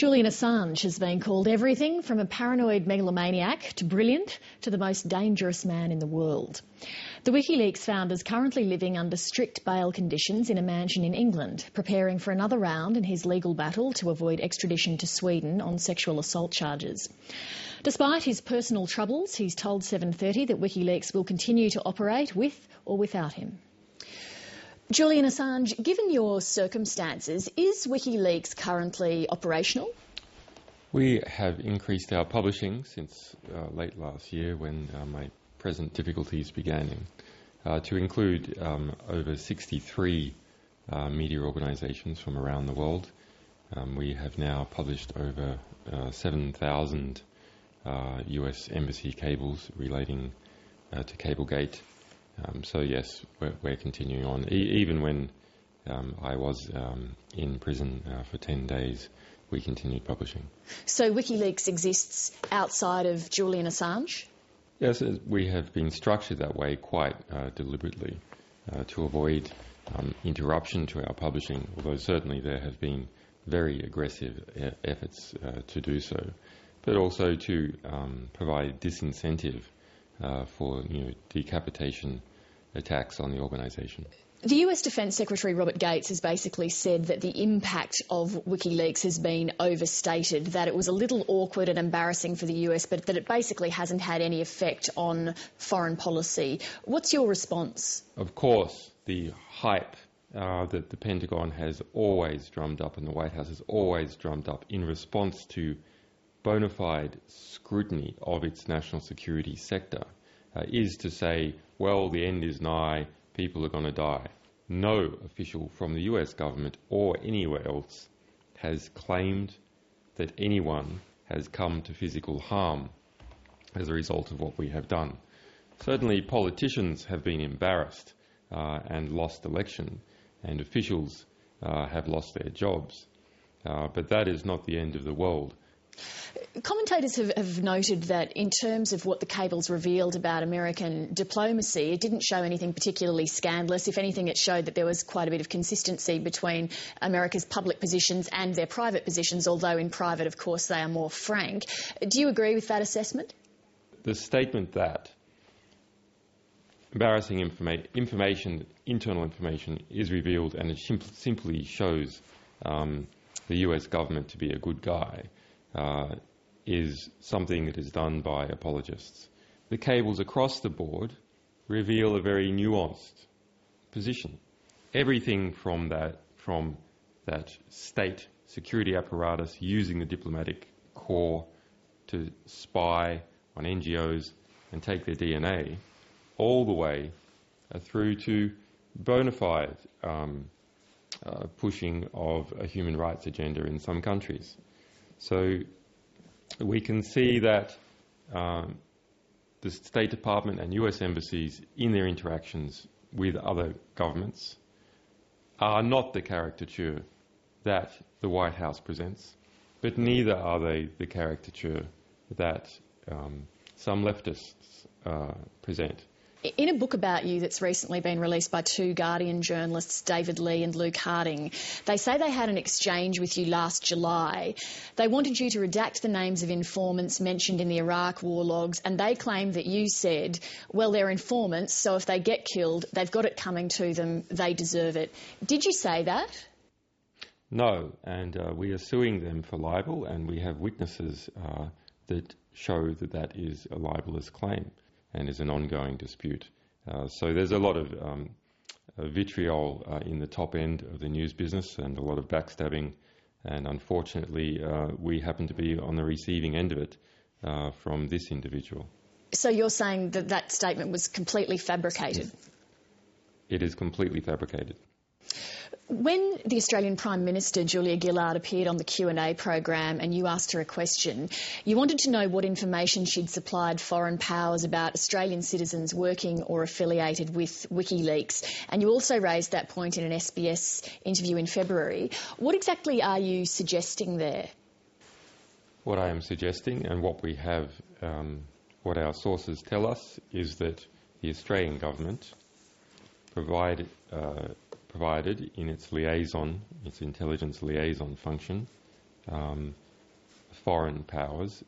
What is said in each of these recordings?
Julian Assange has been called everything from a paranoid megalomaniac to brilliant to the most dangerous man in the world. The WikiLeaks founder is currently living under strict bail conditions in a mansion in England, preparing for another round in his legal battle to avoid extradition to Sweden on sexual assault charges. Despite his personal troubles, he's told 7:30 that WikiLeaks will continue to operate with or without him. Julian Assange, given your circumstances, is WikiLeaks currently operational? We have increased our publishing since late last year when my present difficulties began to include over 63 media organisations from around the world. We have now published over 7,000 US embassy cables relating to Cablegate. So yes, we're continuing on. Even when I was in prison for 10 days, we continued publishing. So WikiLeaks exists outside of Julian Assange? Yes, we have been structured that way quite deliberately to avoid interruption to our publishing, although certainly there have been very aggressive efforts to do so, but also to provide disincentive for decapitation attacks on the organisation. The US Defence Secretary Robert Gates has basically said that the impact of WikiLeaks has been overstated, that it was a little awkward and embarrassing for the US, but that it basically hasn't had any effect on foreign policy. What's your response? Of course, the hype that the Pentagon has always drummed up and the White House has always drummed up in response to bona fide scrutiny of its national security sector is to say, well, the end is nigh, people are going to die. No official from the US government or anywhere else has claimed that anyone has come to physical harm as a result of what we have done. Certainly politicians have been embarrassed and lost election, and officials have lost their jobs. But that is not the end of the world. Commentators have noted that in terms of what the cables revealed about American diplomacy, it didn't show anything particularly scandalous. If anything, it showed that there was quite a bit of consistency between America's public positions and their private positions, although in private, of course, they are more frank. Do you agree with that assessment? The statement that embarrassing information, internal information, is revealed and it simply shows the US government to be a good guy is something that is done by apologists. The cables across the board reveal a very nuanced position. Everything from that state security apparatus using the diplomatic corps to spy on NGOs and take their DNA, all the way through to bona fide pushing of a human rights agenda in some countries. So we can see that the State Department and US embassies in their interactions with other governments are not the caricature that the White House presents, but neither are they the caricature that some leftists present. In a book about you that's recently been released by two Guardian journalists, David Lee and Luke Harding, they say they had an exchange with you last July. They wanted you to redact the names of informants mentioned in the Iraq war logs, and they claimed that you said, well, they're informants, so if they get killed, they've got it coming to them, they deserve it. Did you say that? No, and we are suing them for libel, and we have witnesses that show that that is a libelous claim and is an ongoing dispute. So there's a lot of vitriol in the top end of the news business and a lot of backstabbing, and unfortunately we happen to be on the receiving end of it from this individual. So you're saying that that statement was completely fabricated? It is completely fabricated. When the Australian Prime Minister, Julia Gillard, appeared on the Q&A program and you asked her a question, you wanted to know what information she'd supplied foreign powers about Australian citizens working or affiliated with WikiLeaks, and you also raised that point in an SBS interview in February. What exactly are you suggesting there? What I am suggesting, and what we have, what our sources tell us, is that the Australian government provided in its intelligence liaison function, foreign powers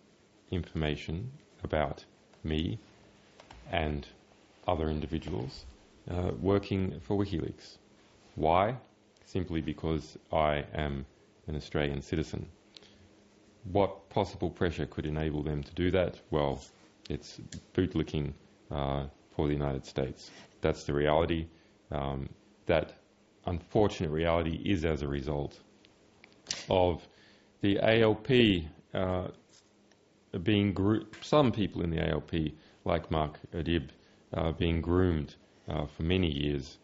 information about me and other individuals working for WikiLeaks. Why? Simply because I am an Australian citizen. What possible pressure could enable them to do that? Well, it's bootlicking for the United States. That's the reality. That unfortunate reality is as a result of the ALP some people in the ALP, like Mark Adib, being groomed for many years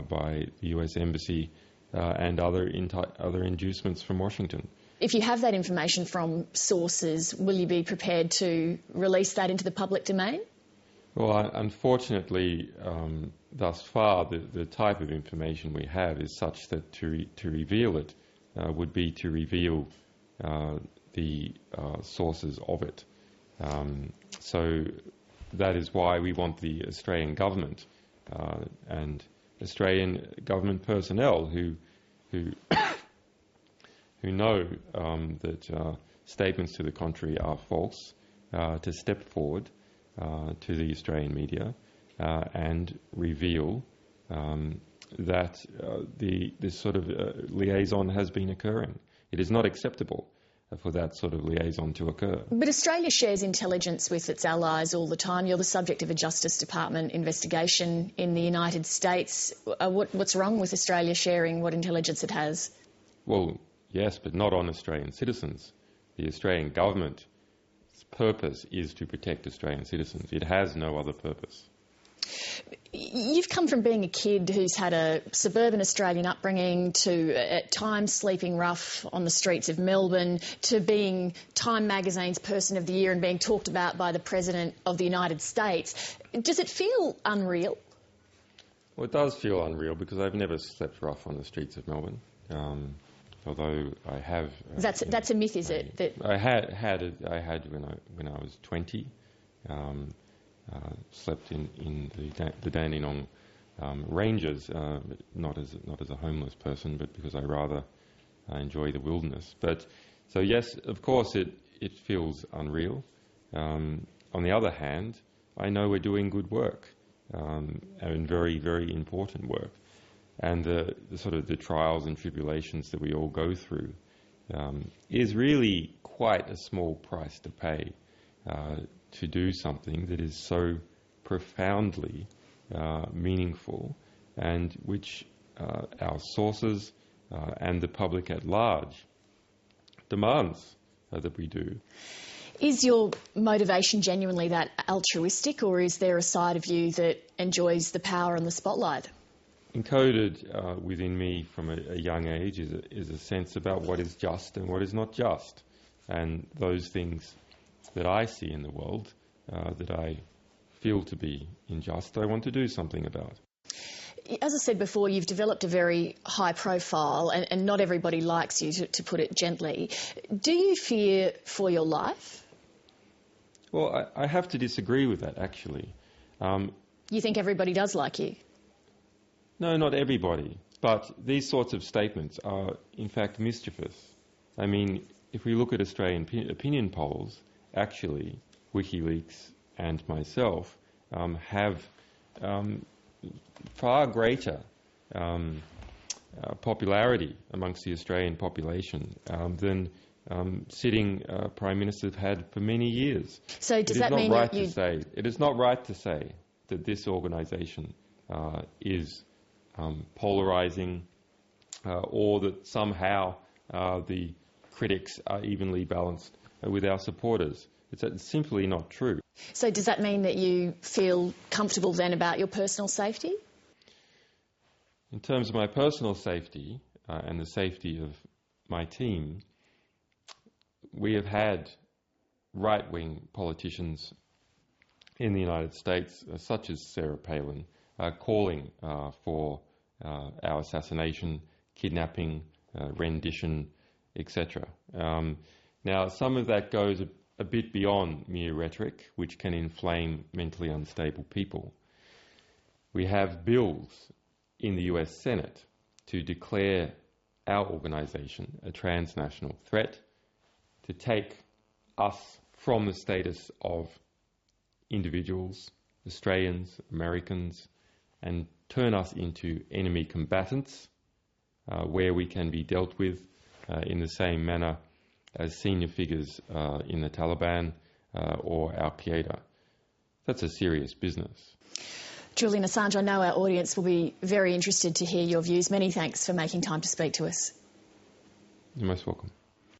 by the US Embassy and other inducements from Washington. If you have that information from sources, will you be prepared to release that into the public domain? Well, unfortunately, thus far, the type of information we have is such that to reveal it would be to reveal the sources of it. So that is why we want the Australian government and Australian government personnel who know that statements to the contrary are false to step forward to the Australian media and reveal that this sort of liaison has been occurring. It is not acceptable for that sort of liaison to occur. But Australia shares intelligence with its allies all the time. You're the subject of a Justice Department investigation in the United States. What's wrong with Australia sharing what intelligence it has? Well, yes, but not on Australian citizens. The Australian government's purpose is to protect Australian citizens. It has no other purpose. You've come from being a kid who's had a suburban Australian upbringing to, at times, sleeping rough on the streets of Melbourne, to being Time magazine's Person of the Year and being talked about by the President of the United States. Does it feel unreal? Well, it does feel unreal because I've never slept rough on the streets of Melbourne. Although I have. That's a myth, is it? That I had when I was 20. Slept in the Dandenong ranges, not as a homeless person, but because I rather enjoy the wilderness. But so yes, of course, it feels unreal. On the other hand, I know we're doing good work and very, very important work. And the sort of the trials and tribulations that we all go through is really quite a small price to pay to do something that is so profoundly meaningful and which our sources and the public at large demands that we do. Is your motivation genuinely that altruistic, or is there a side of you that enjoys the power and the spotlight? Encoded within me from a young age is a sense about what is just and what is not just. And those things that I see in the world that I feel to be unjust, I want to do something about. As I said before, you've developed a very high profile and not everybody likes you, to put it gently. Do you fear for your life? Well, I have to disagree with that, actually. You think everybody does like you? No, not everybody. But these sorts of statements are, in fact, mischievous. I mean, if we look at Australian opinion polls, actually, WikiLeaks and myself have far greater popularity amongst the Australian population than sitting Prime Ministers have had for many years. So does that mean that you... It is not right to say that this organisation is polarising or that somehow the critics are evenly balanced with our supporters. It's simply not true. So does that mean that you feel comfortable then about your personal safety? In terms of my personal safety and the safety of my team, we have had right-wing politicians in the United States, such as Sarah Palin, calling for our assassination, kidnapping, rendition, etc. Now, some of that goes a bit beyond mere rhetoric, which can inflame mentally unstable people. We have bills in the US Senate to declare our organisation a transnational threat, to take us from the status of individuals, Australians, Americans, and turn us into enemy combatants where we can be dealt with in the same manner as senior figures in the Taliban or Al-Qaeda. That's a serious business. Julian Assange, I know our audience will be very interested to hear your views. Many thanks for making time to speak to us. You're most welcome.